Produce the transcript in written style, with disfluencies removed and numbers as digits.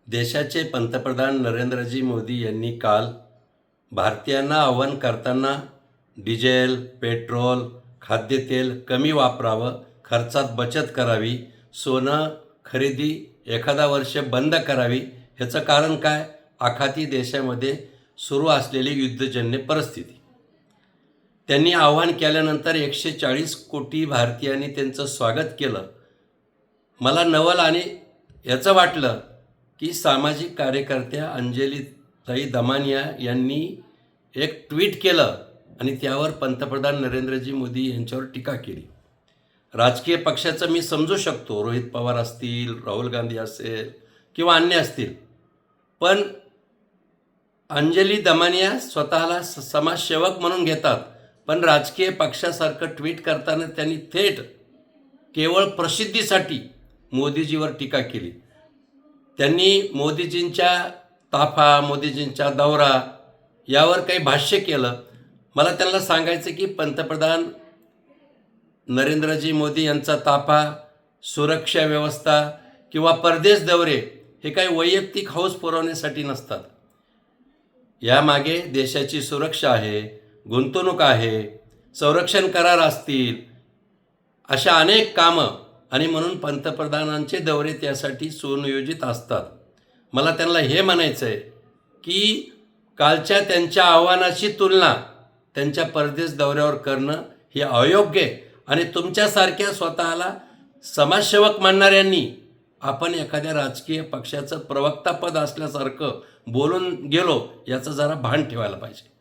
देशाचे पंतप्रधान नरेंद्रजी मोदी यांनी काल भारतीयांना आवाहन करताना डिझेल, पेट्रोल, खाद्यतेल कमी वापरावं, खर्चात बचत करावी, सोनं खरेदी एखादा वर्ष बंद करावी. ह्याचं कारण काय? आखाती देशामध्ये सुरू असलेली युद्धजन्य परिस्थिती. त्यांनी आवाहन केल्यानंतर 140 कोटी भारतीयांनी त्यांचं स्वागत केलं. मला नवल आणि याचं वाटलं की सामाजिक कार्यकर्त्या अंजलीताई दमानिया यांनी एक ट्विट केलं आणि त्यावर पंतप्रधान नरेंद्रजी मोदी यांच्यावर टीका केली. राजकीय पक्षाचं मी समजू शकतो, रोहित पवार असतील, राहुल गांधी असेल किंवा अन्य असतील, पण अंजली दमानिया स्वतःला समाजसेवक म्हणून घेतात, पण राजकीय पक्षासारखं ट्विट करताना त्यांनी थेट केवळ प्रसिद्धीसाठी मोदीजीवर टीका केली. त्यांनी मोदीजींच्या ताफा, मोदीजींचा दौरा यावर काही भाष्य केलं. मला त्यांना सांगायचं की पंतप्रधान नरेंद्रजी मोदी यांचा ताफा, सुरक्षा व्यवस्था किंवा परदेश दौरे हे काही वैयक्तिक हौस पुरवण्यासाठी नसतात. यामागे देशाची सुरक्षा आहे, गुंतवणूक आहे, संरक्षण करार असतील, अशा अनेक कामं आणि म्हणून पंतप्रधानांचे दौरे त्यासाठी सुनियोजित असतात. मला त्यांना हे म्हणायचं आहे की कालच्या त्यांच्या आव्हानाची तुलना त्यांच्या परदेश दौऱ्यावर करणं हे अयोग्य आहे आणि तुमच्यासारख्या स्वतःला समाजसेवक मानणाऱ्यांनी आपण एखाद्या राजकीय पक्षाचं प्रवक्तापद असल्यासारखं बोलून गेलो याचं जरा भान ठेवायला पाहिजे.